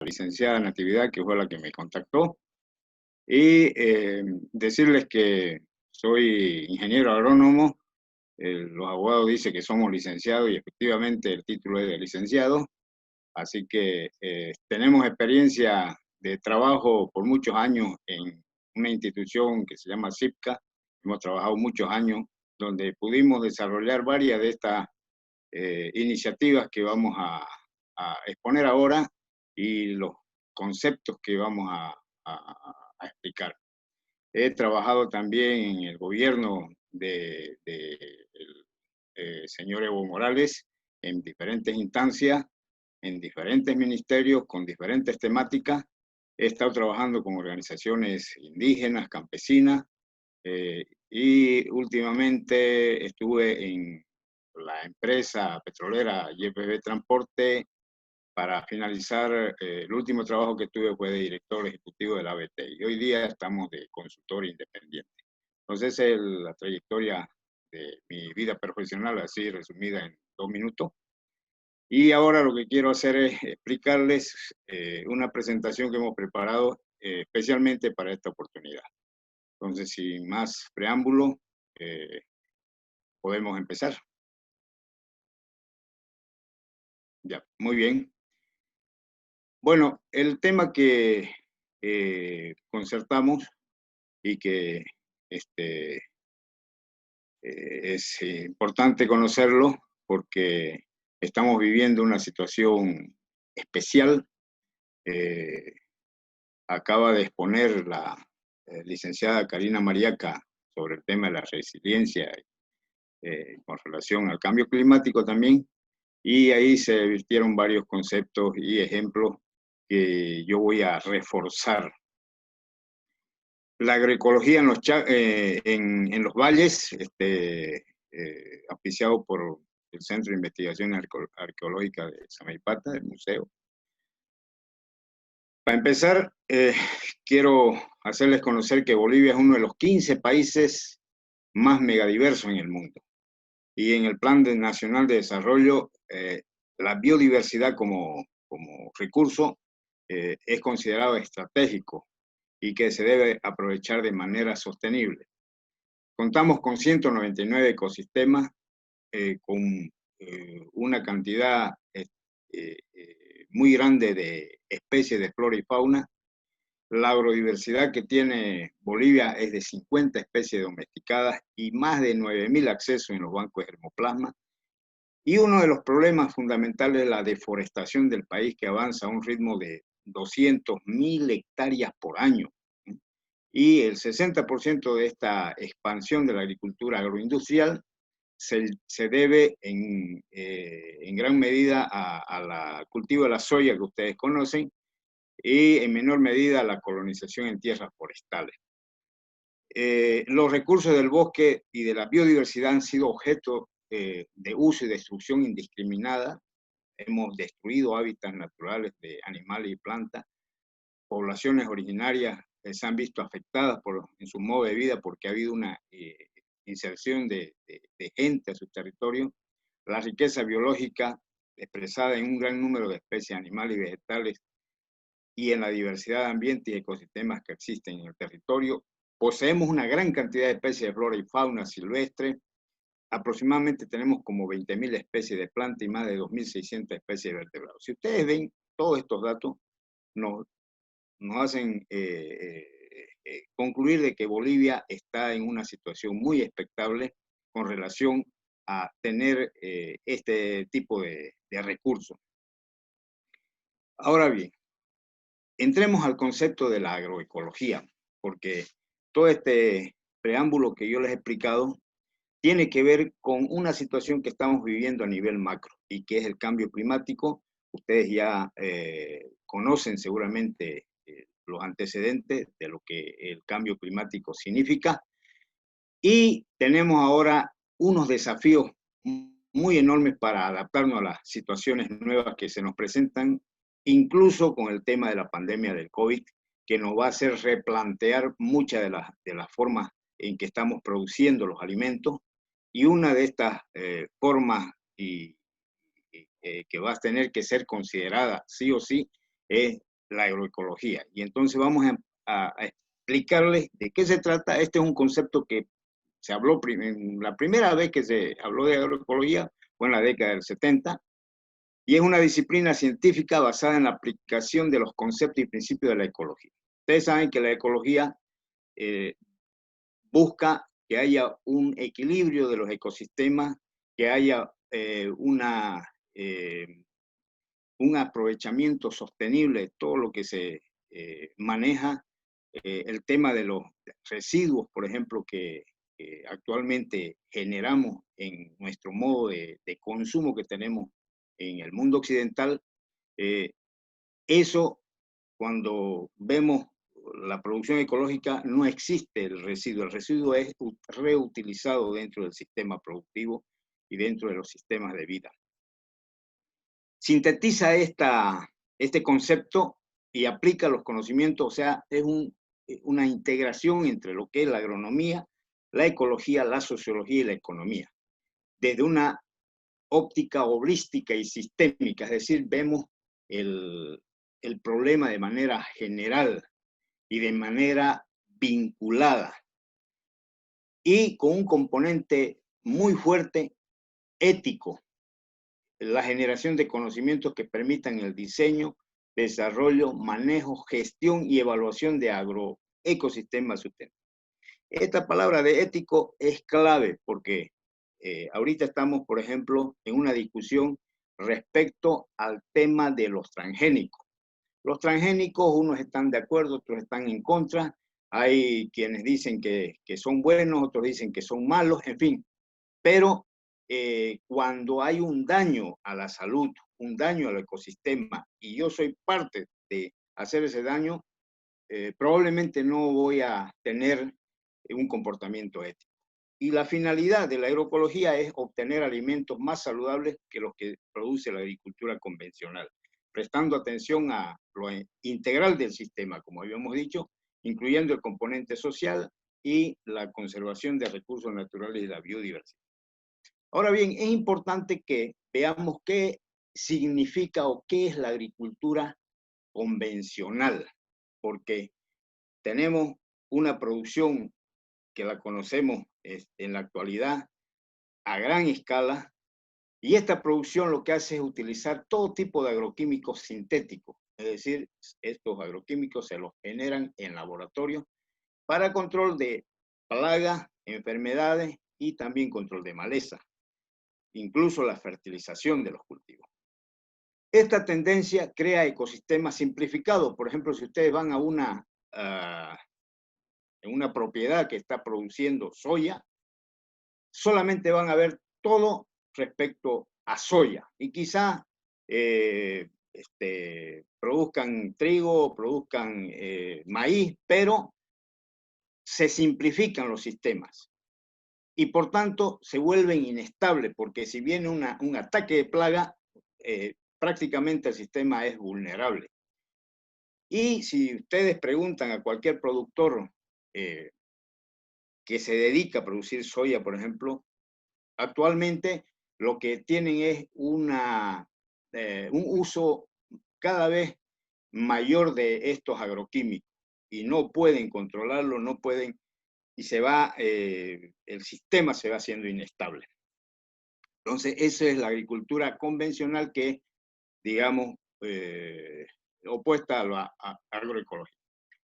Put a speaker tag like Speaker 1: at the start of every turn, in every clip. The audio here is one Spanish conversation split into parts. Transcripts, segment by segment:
Speaker 1: licenciada Natividad, que fue la que me contactó, y decirles que soy ingeniero agrónomo. Los abogados dicen que somos licenciados y efectivamente el título es de licenciado, así que tenemos experiencia de trabajo por muchos años en una institución que se llama CIPCA. Hemos trabajado muchos años donde pudimos desarrollar varias de estas iniciativas que vamos a exponer ahora y los conceptos que vamos a explicar. He trabajado también en el gobierno del señor Evo Morales en diferentes instancias, en diferentes ministerios, con diferentes temáticas. He estado trabajando con organizaciones indígenas, campesinas, y últimamente estuve en la empresa petrolera YPF Transporte. Para finalizar, el último trabajo que tuve fue de director ejecutivo de la ABT y hoy día estamos de consultor independiente. Entonces, esa es la trayectoria de mi vida profesional, así resumida en 2 minutos. Y ahora lo que quiero hacer es explicarles una presentación que hemos preparado especialmente para esta oportunidad. Entonces, sin más preámbulo, podemos empezar. Ya, muy bien. Bueno, el tema que concertamos y que es importante conocerlo porque estamos viviendo una situación especial. Acaba de exponer la licenciada Karina Mariaca sobre el tema de la resiliencia con relación al cambio climático también, y ahí se virtieron varios conceptos y ejemplos que yo voy a reforzar. La agroecología en los valles, auspiciado por el Centro de Investigación Arqueológica de Samaipata, del museo. Para empezar, quiero hacerles conocer que Bolivia es uno de los 15 países más megadiversos en el mundo. Y en el Plan Nacional de Desarrollo, la biodiversidad como recurso es considerado estratégico y que se debe aprovechar de manera sostenible. Contamos con 199 ecosistemas, con una cantidad muy grande de especies de flora y fauna. La agrodiversidad que tiene Bolivia es de 50 especies domesticadas y más de 9.000 accesos en los bancos de germoplasma. Y uno de los problemas fundamentales es la deforestación del país, que avanza a un ritmo de 200.000 hectáreas por año. Y el 60% de esta expansión de la agricultura agroindustrial se debe en gran medida al cultivo de la soya que ustedes conocen y en menor medida a la colonización en tierras forestales. Los recursos del bosque y de la biodiversidad han sido objeto de uso y destrucción indiscriminada. Hemos destruido hábitats naturales de animales y plantas. Poblaciones originarias se han visto afectadas en su modo de vida porque ha habido una inserción de gente a su territorio. La riqueza biológica expresada en un gran número de especies animales y vegetales y en la diversidad de ambientes y ecosistemas que existen en el territorio. Poseemos una gran cantidad de especies de flora y fauna silvestre. Aproximadamente tenemos como 20.000 especies de plantas y más de 2.600 especies de vertebrados. Si ustedes ven todos estos datos, nos hacen concluir de que Bolivia está en una situación muy expectable con relación a tener este tipo de recursos. Ahora bien, entremos al concepto de la agroecología, porque todo este preámbulo que yo les he explicado tiene que ver con una situación que estamos viviendo a nivel macro y que es el cambio climático. Ustedes ya conocen seguramente los antecedentes de lo que el cambio climático significa y tenemos ahora unos desafíos muy enormes para adaptarnos a las situaciones nuevas que se nos presentan, incluso con el tema de la pandemia del COVID, que nos va a hacer replantear muchas de las formas en que estamos produciendo los alimentos. Y una de estas formas que va a tener que ser considerada sí o sí es la agroecología. Y entonces vamos a explicarles de qué se trata. Este es un concepto que se habló, la primera vez que se habló de agroecología fue en la década del 70, y es una disciplina científica basada en la aplicación de los conceptos y principios de la ecología. Ustedes saben que la ecología busca que haya un equilibrio de los ecosistemas, que haya un aprovechamiento sostenible de todo lo que se maneja, el tema de los residuos, por ejemplo, que actualmente generamos en nuestro modo de consumo que tenemos en el mundo occidental. Eso, cuando vemos la producción ecológica, no existe el residuo es reutilizado dentro del sistema productivo y dentro de los sistemas de vida. Sintetiza este concepto y aplica los conocimientos, o sea, es una integración entre lo que es la agronomía, la ecología, la sociología y la economía, desde una óptica holística y sistémica, es decir, vemos el problema de manera general y de manera vinculada, y con un componente muy fuerte ético, la generación de conocimientos que permitan el diseño, desarrollo, manejo, gestión y evaluación de agroecosistemas sustentables. Esta palabra de ético es clave porque ahorita estamos, por ejemplo, en una discusión respecto al tema de los transgénicos. Los transgénicos, unos están de acuerdo, otros están en contra. Hay quienes dicen que son buenos, otros dicen que son malos, en fin. Pero cuando hay un daño a la salud, un daño al ecosistema, y yo soy parte de hacer ese daño, probablemente no voy a tener un comportamiento ético. Y la finalidad de la agroecología es obtener alimentos más saludables que los que produce la agricultura convencional, prestando atención a lo integral del sistema, como habíamos dicho, incluyendo el componente social y la conservación de recursos naturales y la biodiversidad. Ahora bien, es importante que veamos qué significa o qué es la agricultura convencional, porque tenemos una producción que la conocemos en la actualidad a gran escala, y esta producción lo que hace es utilizar todo tipo de agroquímicos sintéticos, es decir, estos agroquímicos se los generan en laboratorio para control de plagas, enfermedades y también control de maleza, incluso la fertilización de los cultivos. Esta tendencia crea ecosistemas simplificados. Por ejemplo, si ustedes van a en una propiedad que está produciendo soya, solamente van a ver todo respecto a soya, y quizá produzcan trigo, produzcan maíz, pero se simplifican los sistemas y por tanto se vuelven inestables, porque si viene un ataque de plaga, prácticamente el sistema es vulnerable. Y si ustedes preguntan a cualquier productor que se dedica a producir soya, por ejemplo, actualmente lo que tienen es un uso cada vez mayor de estos agroquímicos y no pueden controlarlo, no pueden, y el sistema se va haciendo inestable. Entonces, esa es la agricultura convencional que es, digamos, opuesta a la agroecología.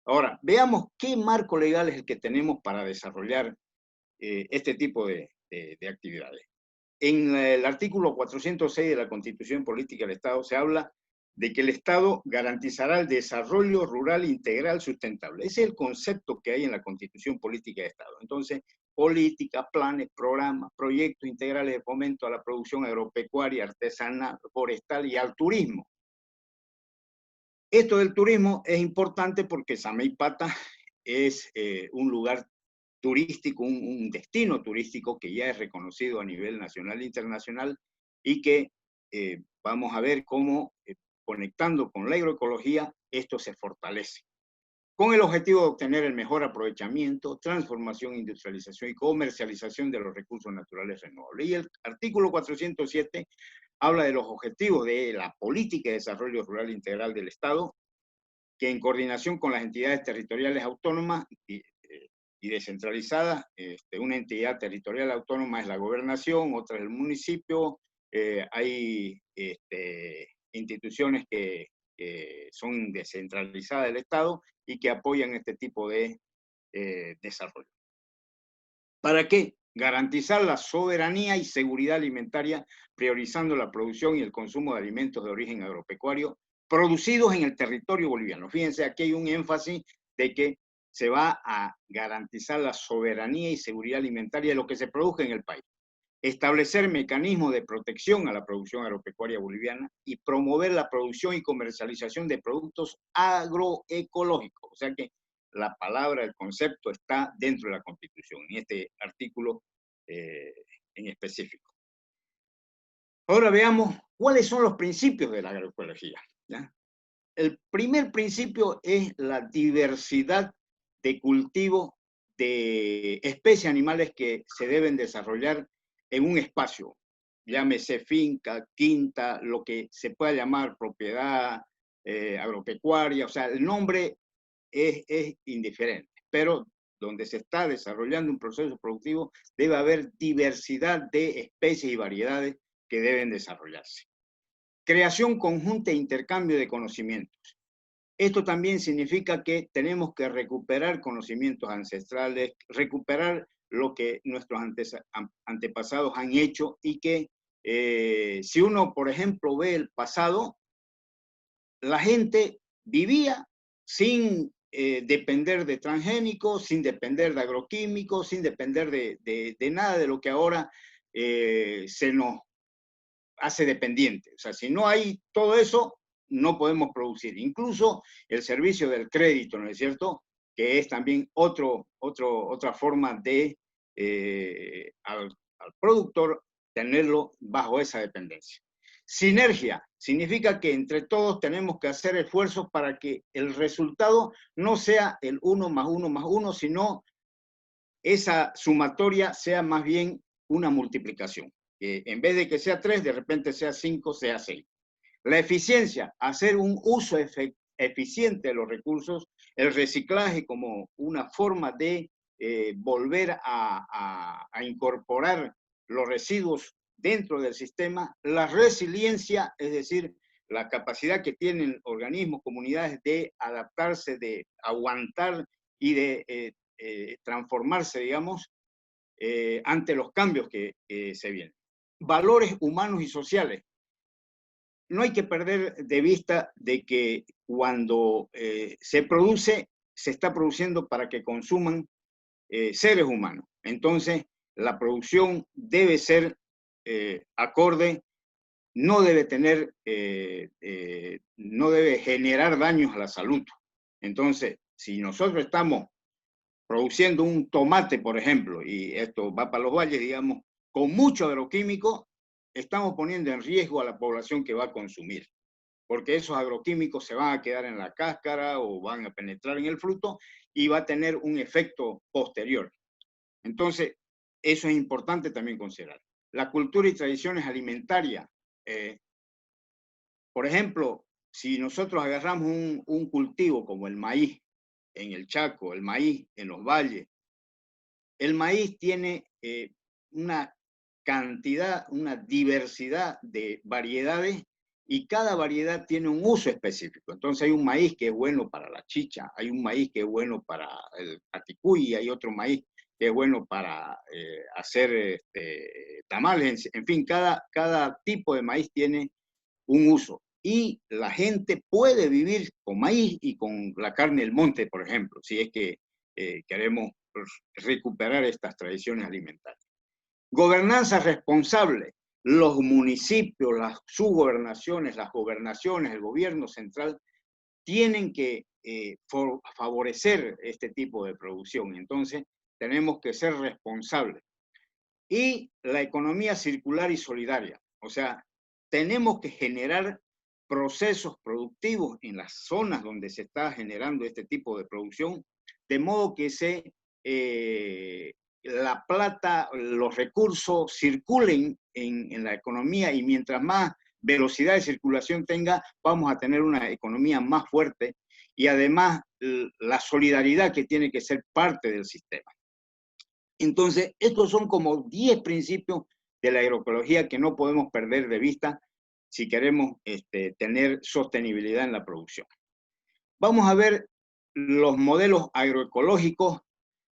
Speaker 1: Ahora, veamos qué marco legal es el que tenemos para desarrollar este tipo de actividades. En el artículo 406 de la Constitución Política del Estado se habla de que el Estado garantizará el desarrollo rural integral sustentable. Ese es el concepto que hay en la Constitución Política del Estado. Entonces, políticas, planes, programas, proyectos integrales de fomento a la producción agropecuaria, artesanal, forestal y al turismo. Esto del turismo es importante porque Samaipata es un lugar turístico, un destino turístico que ya es reconocido a nivel nacional e internacional, y que vamos a ver cómo conectando con la agroecología esto se fortalece, con el objetivo de obtener el mejor aprovechamiento, transformación, industrialización y comercialización de los recursos naturales renovables. Y el artículo 407 habla de los objetivos de la política de desarrollo rural integral del Estado, que en coordinación con las entidades territoriales autónomas y descentralizadas, una entidad territorial autónoma es la gobernación, otra es el municipio, hay instituciones que son descentralizadas del Estado y que apoyan este tipo de desarrollo. ¿Para qué? Garantizar la soberanía y seguridad alimentaria, priorizando la producción y el consumo de alimentos de origen agropecuario producidos en el territorio boliviano. Fíjense, aquí hay un énfasis de que se va a garantizar la soberanía y seguridad alimentaria de lo que se produce en el país. Establecer mecanismos de protección a la producción agropecuaria boliviana y promover la producción y comercialización de productos agroecológicos. O sea que la palabra, el concepto está dentro de la Constitución, en este artículo en específico. Ahora veamos cuáles son los principios de la agroecología, ¿ya? El primer principio es la diversidad de cultivo de especies animales que se deben desarrollar en un espacio, llámese finca, quinta, lo que se pueda llamar propiedad agropecuaria, o sea, el nombre es indiferente, pero donde se está desarrollando un proceso productivo debe haber diversidad de especies y variedades que deben desarrollarse. Creación conjunta e intercambio de conocimientos. Esto también significa que tenemos que recuperar conocimientos ancestrales, recuperar lo que nuestros antepasados han hecho y que si uno, por ejemplo, ve el pasado, la gente vivía sin depender de transgénicos, sin depender de agroquímicos, sin depender de nada de lo que ahora se nos hace dependiente. O sea, si no hay todo eso, no podemos producir. Incluso el servicio del crédito, ¿no es cierto? Que es también otra forma de al productor tenerlo bajo esa dependencia. Sinergia significa que entre todos tenemos que hacer esfuerzos para que el resultado no sea el 1 más 1 más 1, sino esa sumatoria sea más bien una multiplicación. En vez de que sea 3, de repente sea 5, sea 6. La eficiencia, hacer un uso eficiente de los recursos, el reciclaje como una forma de volver a incorporar los residuos dentro del sistema, la resiliencia, es decir, la capacidad que tienen organismos, comunidades de adaptarse, de aguantar y de transformarse, digamos, ante los cambios que se vienen. Valores humanos y sociales. No hay que perder de vista de que cuando se produce, se está produciendo para que consuman seres humanos. Entonces, la producción debe ser acorde, no debe tener, no debe generar daños a la salud. Entonces, si nosotros estamos produciendo un tomate, por ejemplo, y esto va para los valles, digamos, con mucho agroquímico, estamos poniendo en riesgo a la población que va a consumir, porque esos agroquímicos se van a quedar en la cáscara o van a penetrar en el fruto y va a tener un efecto posterior. Entonces, eso es importante también considerar. La cultura y tradiciones alimentarias. Por ejemplo, si nosotros agarramos un cultivo como el maíz en el Chaco, el maíz en los valles, el maíz tiene una cantidad, una diversidad de variedades y cada variedad tiene un uso específico. Entonces hay un maíz que es bueno para la chicha, hay un maíz que es bueno para el aticuy, hay otro maíz que es bueno para hacer tamales. En fin, cada tipo de maíz tiene un uso. Y la gente puede vivir con maíz y con la carne del monte, por ejemplo, si es que queremos recuperar estas tradiciones alimentarias. Gobernanza responsable. Los municipios, las subgobernaciones, las gobernaciones, el gobierno central tienen que favorecer este tipo de producción. Entonces, tenemos que ser responsables. Y la economía circular y solidaria. O sea, tenemos que generar procesos productivos en las zonas donde se está generando este tipo de producción, de modo que la plata, los recursos circulen en la economía y mientras más velocidad de circulación tenga, vamos a tener una economía más fuerte y además la solidaridad que tiene que ser parte del sistema. Entonces, estos son como 10 principios de la agroecología que no podemos perder de vista si queremos tener sostenibilidad en la producción. Vamos a ver los modelos agroecológicos,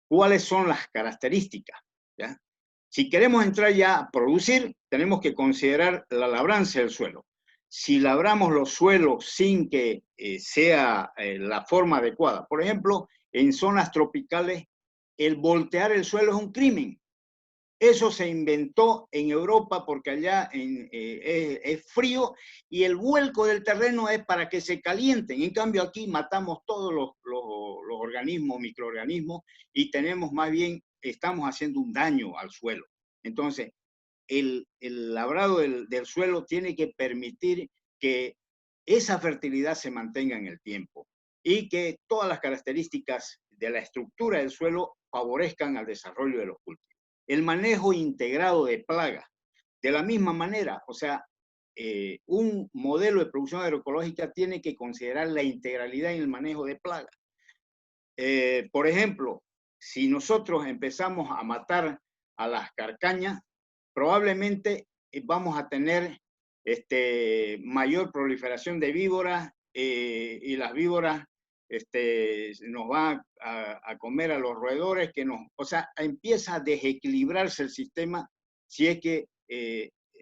Speaker 1: cuáles son las características, ¿ya? Si queremos entrar ya a producir, tenemos que considerar la labranza del suelo. Si labramos los suelos sin que sea la forma adecuada, por ejemplo, en zonas tropicales, el voltear el suelo es un crimen. Eso se inventó en Europa porque allá es frío y el vuelco del terreno es para que se calienten. En cambio aquí matamos todos los organismos, microorganismos, y tenemos más bien, estamos haciendo un daño al suelo. Entonces, el labrado del suelo tiene que permitir que esa fertilidad se mantenga en el tiempo y que todas las características de la estructura del suelo favorezcan al desarrollo de los cultivos. El manejo integrado de plagas, de la misma manera, o sea, un modelo de producción agroecológica tiene que considerar la integralidad en el manejo de plagas. Por ejemplo, si nosotros empezamos a matar a las carcañas, probablemente vamos a tener mayor proliferación de víboras y las víboras nos van a comer a los roedores, o sea, empieza a desequilibrarse el sistema si es que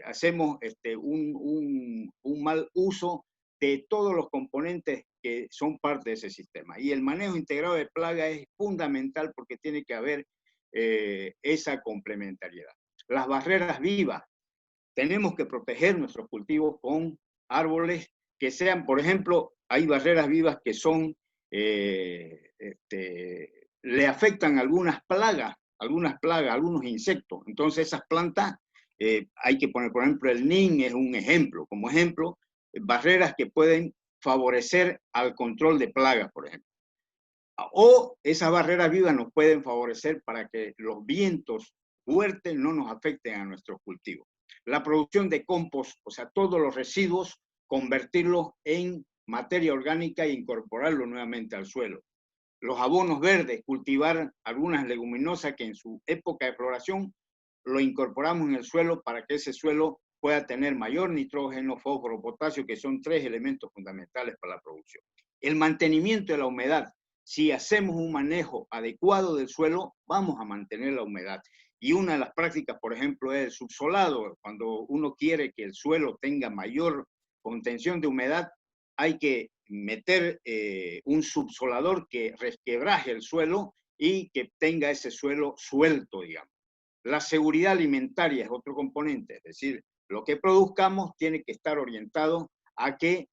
Speaker 1: hacemos un mal uso de todos los componentes que son parte de ese sistema. Y el manejo integrado de plagas es fundamental porque tiene que haber esa complementariedad. Las barreras vivas. Tenemos que proteger nuestros cultivos con árboles que sean, por ejemplo, hay barreras vivas que son, le afectan algunas plagas, algunos insectos. Entonces esas plantas hay que poner, por ejemplo, el NIN es un ejemplo, como ejemplo, barreras que pueden favorecer al control de plagas, por ejemplo. O esas barreras vivas nos pueden favorecer para que los vientos fuertes no nos afecten a nuestros cultivos. La producción de compost, o sea, todos los residuos, convertirlos en materia orgánica e incorporarlo nuevamente al suelo. Los abonos verdes, cultivar algunas leguminosas que en su época de floración lo incorporamos en el suelo para que ese suelo pueda tener mayor nitrógeno, fósforo, potasio, que son 3 elementos fundamentales para la producción. El mantenimiento de la humedad. Si hacemos un manejo adecuado del suelo, vamos a mantener la humedad. Y una de las prácticas, por ejemplo, es el subsolado. Cuando uno quiere que el suelo tenga mayor contención de humedad, hay que meter un subsolador que resquebraje el suelo y que tenga ese suelo suelto, digamos. La seguridad alimentaria es otro componente, es decir, lo que produzcamos tiene que estar orientado a que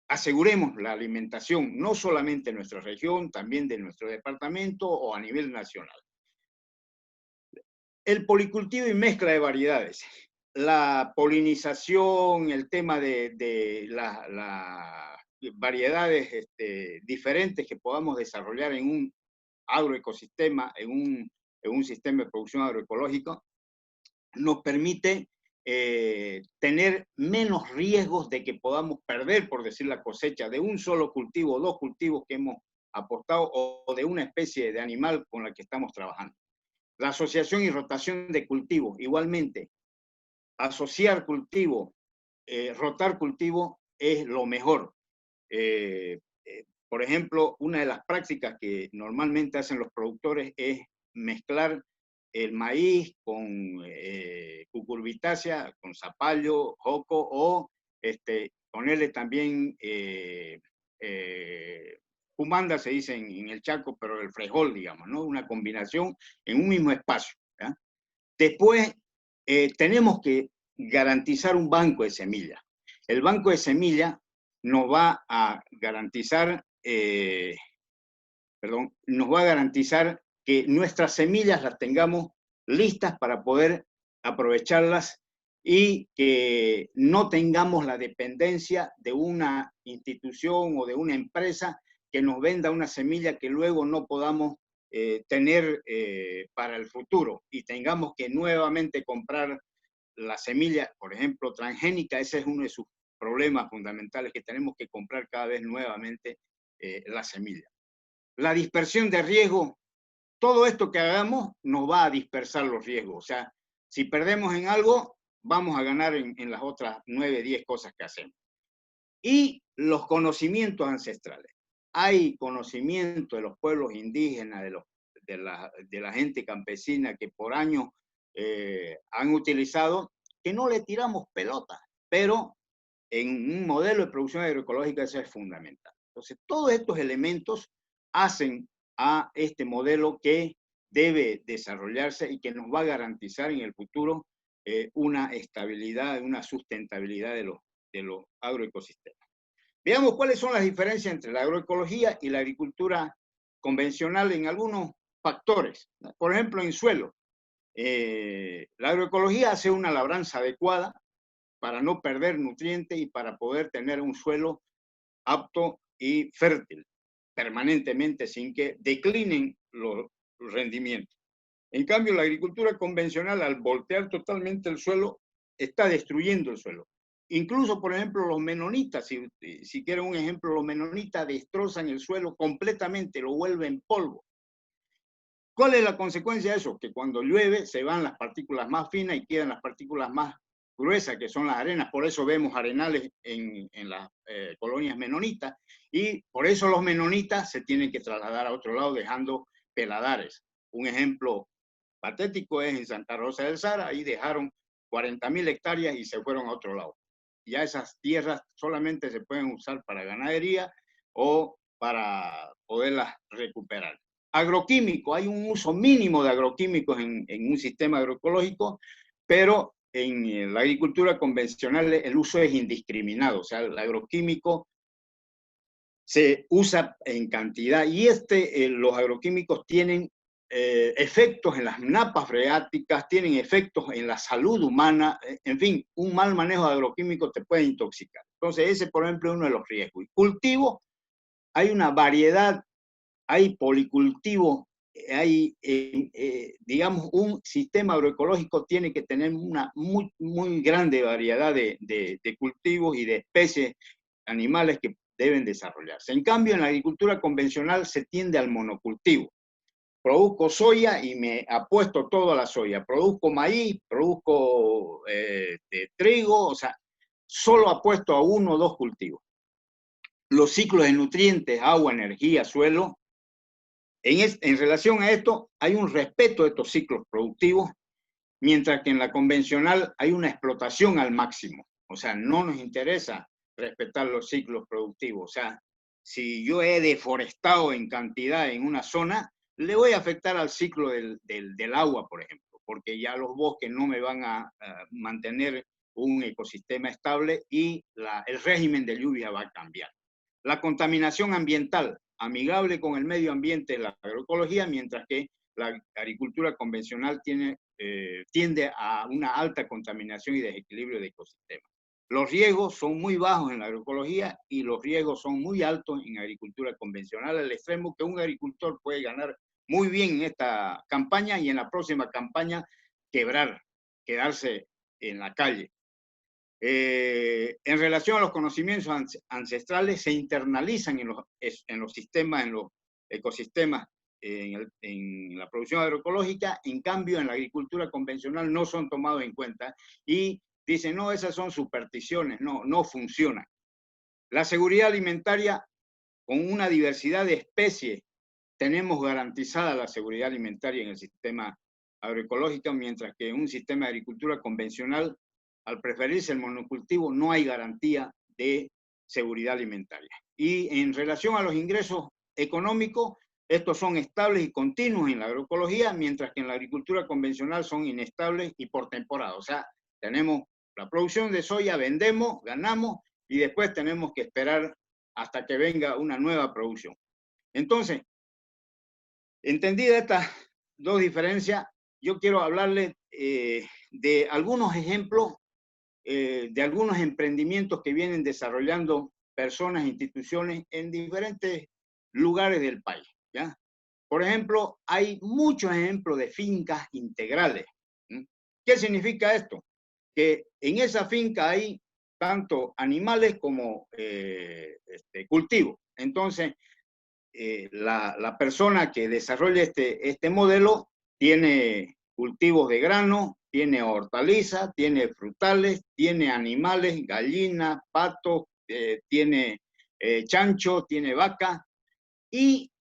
Speaker 1: aseguremos la alimentación, no solamente en nuestra región, también de nuestro departamento o a nivel nacional. El policultivo y mezcla de variedades. La polinización, el tema de las variedades diferentes que podamos desarrollar en un agroecosistema, en un sistema de producción agroecológico, nos permite tener menos riesgos de que podamos perder, por decir la cosecha, de un solo cultivo o 2 cultivos que hemos aportado o de una especie de animal con la que estamos trabajando. La asociación y rotación de cultivos, igualmente, asociar cultivo, rotar cultivo es lo mejor. Por ejemplo, una de las prácticas que normalmente hacen los productores es mezclar el maíz con cucurbitácea, con zapallo, joco, o ponerle también cumanda, se dice en el Chaco, pero el frijol, digamos, ¿no? Una combinación en un mismo espacio, ¿ya? Después, tenemos que garantizar un banco de semillas. El banco de semillas nos va a garantizar, nos va a garantizar que nuestras semillas las tengamos listas para poder aprovecharlas y que no tengamos la dependencia de una institución o de una empresa que nos venda una semilla que luego no podamos tener para el futuro y tengamos que nuevamente comprar la semilla, por ejemplo, transgénica. Ese es uno de sus problemas fundamentales que tenemos que comprar cada vez nuevamente la semilla. La dispersión de riesgo, todo esto que hagamos nos va a dispersar los riesgos. O sea, si perdemos en algo, vamos a ganar en las otras 9, 10 cosas que hacemos. Y los conocimientos ancestrales. Hay conocimiento de los pueblos indígenas, de la gente campesina que por años han utilizado, que no le tiramos pelota, pero en un modelo de producción agroecológica eso es fundamental. Entonces, todos estos elementos hacen a este modelo que debe desarrollarse y que nos va a garantizar en el futuro una estabilidad, una sustentabilidad de los agroecosistemas. Veamos cuáles son las diferencias entre la agroecología y la agricultura convencional en algunos factores. Por ejemplo, en suelo. La agroecología hace una labranza adecuada para no perder nutrientes y para poder tener un suelo apto y fértil permanentemente sin que declinen los rendimientos. En cambio, la agricultura convencional, al voltear totalmente el suelo, está destruyendo el suelo. Incluso, por ejemplo, los menonitas, si quieren un ejemplo, los menonitas destrozan el suelo completamente, lo vuelven polvo. ¿Cuál es la consecuencia de eso? Que cuando llueve se van las partículas más finas y quedan las partículas más gruesas, que son las arenas. Por eso vemos arenales en las colonias menonitas, y por eso los menonitas se tienen que trasladar a otro lado dejando peladares. Un ejemplo patético es en Santa Rosa del Sara, ahí dejaron 40.000 hectáreas y se fueron a otro lado. Ya esas tierras solamente se pueden usar para ganadería o para poderlas recuperar. Agroquímico, hay un uso mínimo de agroquímicos en un sistema agroecológico, pero en la agricultura convencional el uso es indiscriminado, o sea, el agroquímico se usa en cantidad y los agroquímicos tienen efectos en las napas freáticas, tienen efectos en la salud humana, en fin, un mal manejo de agroquímicos te puede intoxicar. Entonces ese, por ejemplo, es uno de los riesgos. Y cultivo, hay una variedad, hay policultivo, hay, digamos, un sistema agroecológico tiene que tener una muy, muy grande variedad de cultivos y de especies animales que deben desarrollarse. En cambio, en la agricultura convencional se tiende al monocultivo. Produzco soya y me apuesto todo a la soya. Produzco maíz, produzco trigo, o sea, solo apuesto a uno o dos cultivos. Los ciclos de nutrientes, agua, energía, suelo, en relación a esto, hay un respeto de estos ciclos productivos, mientras que en la convencional hay una explotación al máximo. O sea, no nos interesa respetar los ciclos productivos. O sea, si yo he deforestado en cantidad en una zona, le voy a afectar al ciclo del agua, por ejemplo, porque ya los bosques no me van a mantener un ecosistema estable y el régimen de lluvia va a cambiar. La contaminación ambiental, amigable con el medio ambiente es la agroecología, mientras que la agricultura convencional tiende a una alta contaminación y desequilibrio de ecosistemas. Los riesgos son muy bajos en la agroecología y los riesgos son muy altos en agricultura convencional, al extremo que un agricultor puede ganar muy bien en esta campaña y en la próxima campaña quebrar, quedarse en la calle. En relación a los conocimientos ancestrales, se internalizan en los sistemas, en los ecosistemas, en la producción agroecológica. En cambio, en la agricultura convencional no son tomados en cuenta y dicen, no, esas son supersticiones, no funcionan. La seguridad alimentaria, con una diversidad de especies, tenemos garantizada la seguridad alimentaria en el sistema agroecológico, mientras que en un sistema de agricultura convencional, al preferirse el monocultivo, no hay garantía de seguridad alimentaria. Y en relación a los ingresos económicos, estos son estables y continuos en la agroecología, mientras que en la agricultura convencional son inestables y por temporada. O sea, tenemos la producción de soya, vendemos, ganamos, y después tenemos que esperar hasta que venga una nueva producción. Entonces, entendida estas dos diferencias, yo quiero hablarles de algunos ejemplos de algunos emprendimientos que vienen desarrollando personas e instituciones en diferentes lugares del país, ¿ya? Por ejemplo, hay muchos ejemplos de fincas integrales. ¿Sí? ¿Qué significa esto? Que en esa finca hay tanto animales como cultivos. Entonces, la persona que desarrolla este modelo tiene cultivos de grano, tiene hortalizas, tiene frutales, tiene animales, gallinas, patos, tiene chancho, tiene vaca, y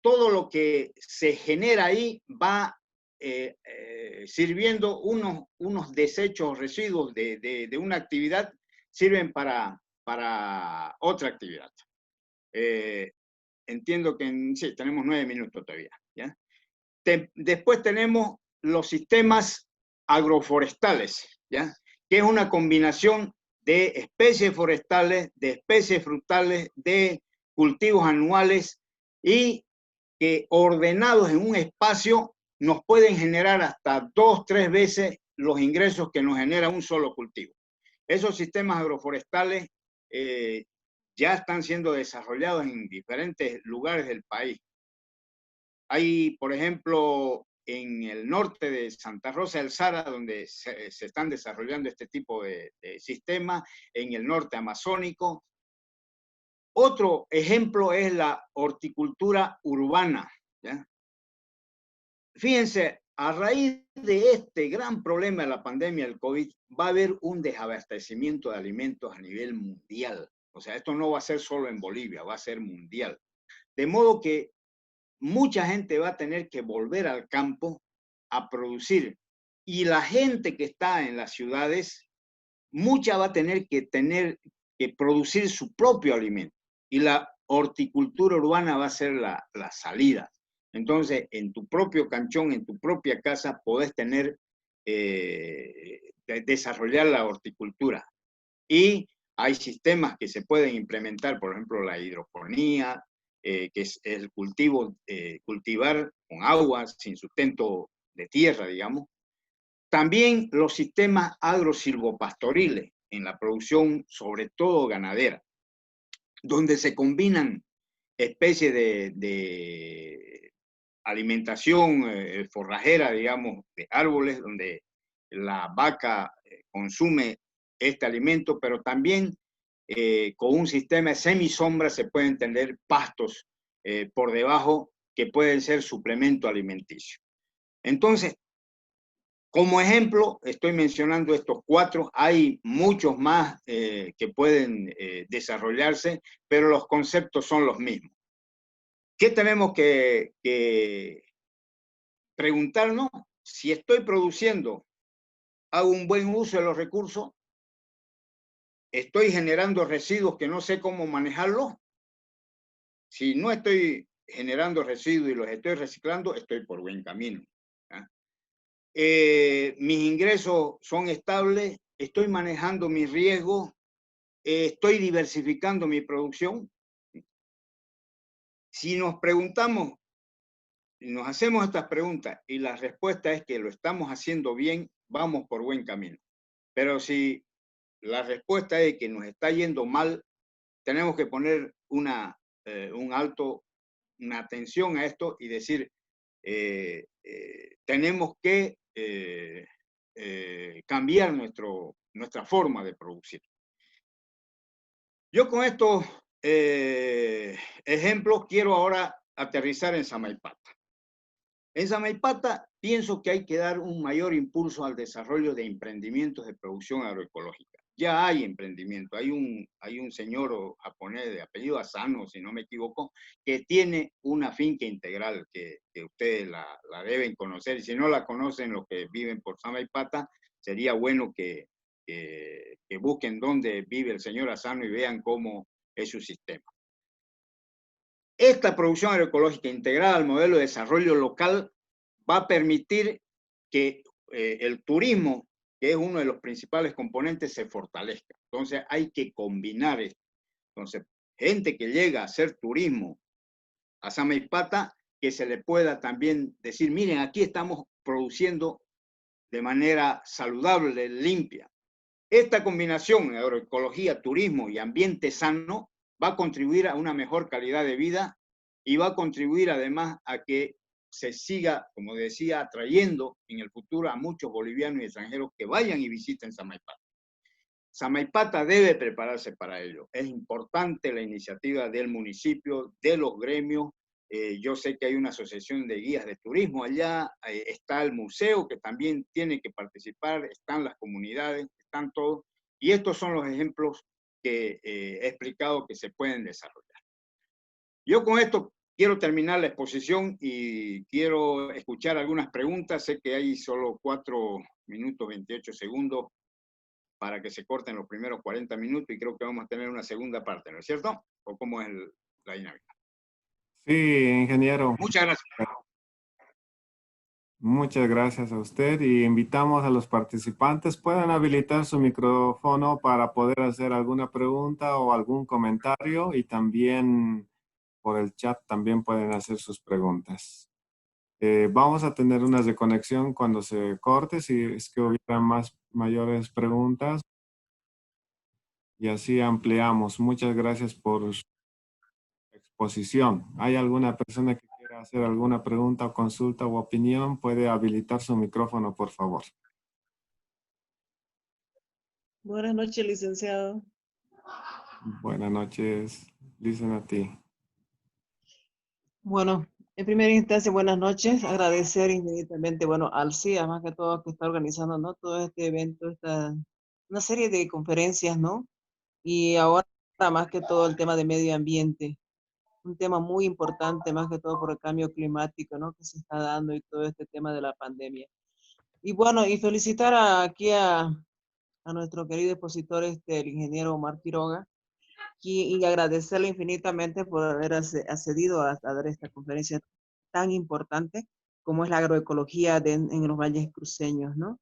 Speaker 1: todo lo que se genera ahí va sirviendo unos desechos, residuos de una actividad, sirven para otra actividad. Entiendo que sí, tenemos 9 minutos todavía, ¿ya? Después tenemos los sistemas agroforestales, ¿ya? Que es una combinación de especies forestales, de especies frutales, de cultivos anuales, y que ordenados en un espacio nos pueden generar hasta 2, 3 veces los ingresos que nos genera un solo cultivo. Esos sistemas agroforestales ya están siendo desarrollados en diferentes lugares del país. Hay, por ejemplo, en el norte de Santa Rosa del Sara, donde se están desarrollando este tipo de sistemas, en el norte amazónico. Otro ejemplo es la horticultura urbana, ¿ya? Fíjense, a raíz de este gran problema de la pandemia del COVID, va a haber un desabastecimiento de alimentos a nivel mundial. O sea, esto no va a ser solo en Bolivia, va a ser mundial. De modo que mucha gente va a tener que volver al campo a producir. Y la gente que está en las ciudades, mucha va a tener que producir su propio alimento. Y la horticultura urbana va a ser la salida. Entonces, en tu propio canchón, en tu propia casa, podés desarrollar la horticultura. Y hay sistemas que se pueden implementar, por ejemplo, la hidroponía, que es el cultivar con agua, sin sustento de tierra, digamos. También los sistemas agrosilvopastoriles en la producción, sobre todo ganadera, donde se combinan especies de alimentación forrajera, digamos, de árboles, donde la vaca consume este alimento, pero también con un sistema de semisombra se pueden tener pastos por debajo que pueden ser suplemento alimenticio. Entonces, como ejemplo, estoy mencionando estos 4, hay muchos más que pueden desarrollarse, pero los conceptos son los mismos. ¿Qué tenemos que preguntarnos? Si estoy produciendo, hago un buen uso de los recursos, estoy generando residuos que no sé cómo manejarlos. Si no estoy generando residuos y los estoy reciclando, estoy por buen camino. Mis ingresos son estables, estoy manejando mis riesgos, estoy diversificando mi producción. Si nos preguntamos, nos hacemos estas preguntas y la respuesta es que lo estamos haciendo bien, vamos por buen camino. Pero si la respuesta es que nos está yendo mal, tenemos que poner un alto, una atención a esto y decir, tenemos que cambiar nuestra forma de producir. Yo con estos ejemplos quiero ahora aterrizar en Samaipata. En Samaipata pienso que hay que dar un mayor impulso al desarrollo de emprendimientos de producción agroecológica. Ya hay emprendimiento, hay un señor japonés de apellido Asano, si no me equivoco, que tiene una finca integral que ustedes la deben conocer, y si no la conocen los que viven por Samaipata, sería bueno que busquen dónde vive el señor Asano y vean cómo es su sistema. Esta producción agroecológica integrada al modelo de desarrollo local va a permitir que el turismo, que es uno de los principales componentes, se fortalezca. Entonces hay que combinar esto. Entonces, gente que llega a hacer turismo a Samaipata, que se le pueda también decir, miren, aquí estamos produciendo de manera saludable, limpia. Esta combinación de agroecología, turismo y ambiente sano va a contribuir a una mejor calidad de vida y va a contribuir además a que se siga, como decía, atrayendo en el futuro a muchos bolivianos y extranjeros que vayan y visiten Samaipata. Samaipata debe prepararse para ello. Es importante la iniciativa del municipio, de los gremios. Yo sé que hay una asociación de guías de turismo allá, está el museo que también tiene que participar, están las comunidades, están todos. Y estos son los ejemplos que he explicado que se pueden desarrollar. Yo con esto quiero terminar la exposición y quiero escuchar algunas preguntas. Sé que hay solo 4 minutos 28 segundos para que se corten los primeros 40 minutos y creo que vamos a tener una segunda parte, ¿no es cierto? ¿O cómo es la dinámica?
Speaker 2: Sí, ingeniero.
Speaker 1: Muchas gracias.
Speaker 2: Muchas gracias a usted y invitamos a los participantes. Pueden habilitar su micrófono para poder hacer alguna pregunta o algún comentario y también por el chat también pueden hacer sus preguntas. Vamos a tener una desconexión cuando se corte, si es que hubiera mayores preguntas y así ampliamos. Muchas gracias por su exposición. ¿Hay alguna persona que quiera hacer alguna pregunta o consulta o opinión? Puede habilitar su micrófono, por favor.
Speaker 3: Buenas noches, licenciado.
Speaker 2: Buenas noches, dicen a ti.
Speaker 3: Bueno, en primera instancia, buenas noches. Agradecer infinitamente, bueno, al CIA, más que todo, que está organizando, ¿no? Todo este evento, una serie de conferencias, ¿no? Y ahora, más que todo, el tema de medio ambiente. Un tema muy importante, más que todo por el cambio climático, ¿no? Que se está dando y todo este tema de la pandemia. Y bueno, y felicitar aquí a nuestro querido expositor, el ingeniero Omar Quiroga, y agradecerle infinitamente por haber accedido a dar esta conferencia tan importante como es la agroecología en los valles cruceños, ¿no?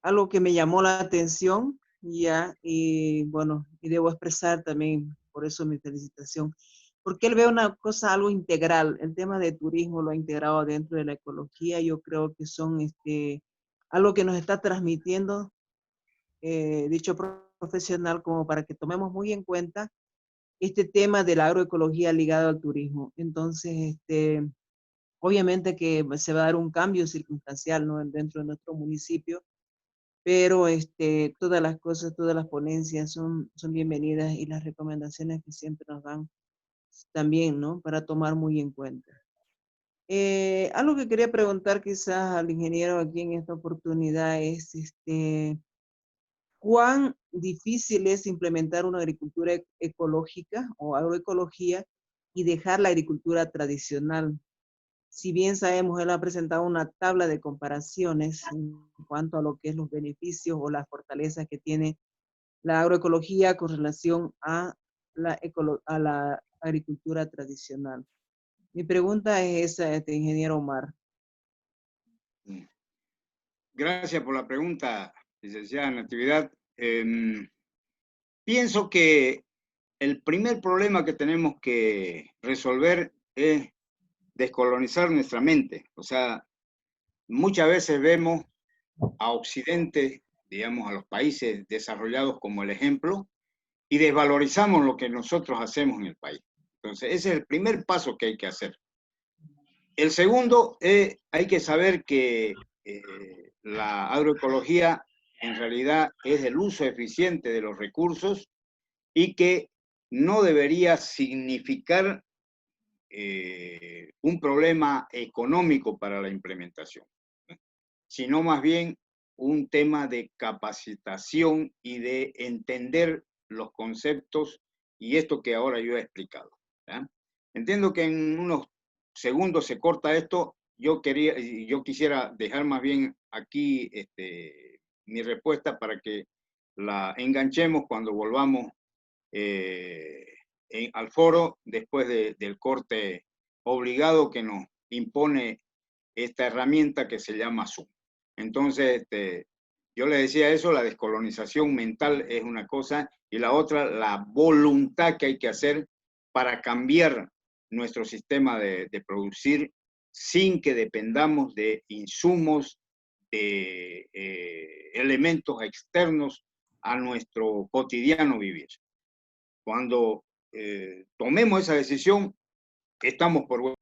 Speaker 3: Algo que me llamó la atención ya, y bueno, y debo expresar también por eso mi felicitación, porque él ve una cosa, algo integral, el tema de turismo lo ha integrado dentro de la ecología, yo creo que son algo que nos está transmitiendo dicho profesional como para que tomemos muy en cuenta este tema de la agroecología ligado al turismo. Entonces, obviamente que se va a dar un cambio circunstancial, ¿no? Dentro de nuestro municipio, pero todas las cosas, todas las ponencias son bienvenidas y las recomendaciones que siempre nos dan también, ¿no? Para tomar muy en cuenta. Algo que quería preguntar quizás al ingeniero aquí en esta oportunidad es, ¿cuán difícil es implementar una agricultura ecológica o agroecología y dejar la agricultura tradicional? Si bien sabemos, él ha presentado una tabla de comparaciones en cuanto a lo que es los beneficios o las fortalezas que tiene la agroecología con relación a a la agricultura tradicional. Mi pregunta es esa, ingeniero Omar.
Speaker 1: Gracias por la pregunta, licenciada Natividad. Pienso que el primer problema que tenemos que resolver es descolonizar nuestra mente. O sea, muchas veces vemos a Occidente, digamos, a los países desarrollados como el ejemplo, y desvalorizamos lo que nosotros hacemos en el país. Entonces, ese es el primer paso que hay que hacer. El segundo, hay que saber que la agroecología en realidad es el uso eficiente de los recursos y que no debería significar un problema económico para la implementación, sino más bien un tema de capacitación y de entender los conceptos y esto que ahora yo he explicado. ¿Ya? Entiendo que en unos segundos se corta esto. Yo quisiera dejar más bien aquí mi respuesta para que la enganchemos cuando volvamos al foro después del corte obligado que nos impone esta herramienta que se llama Zoom. Entonces, yo le decía eso, la descolonización mental es una cosa y la otra, la voluntad que hay que hacer para cambiar nuestro sistema de producir sin que dependamos de insumos, de elementos externos a nuestro cotidiano vivir. Cuando tomemos esa decisión, estamos por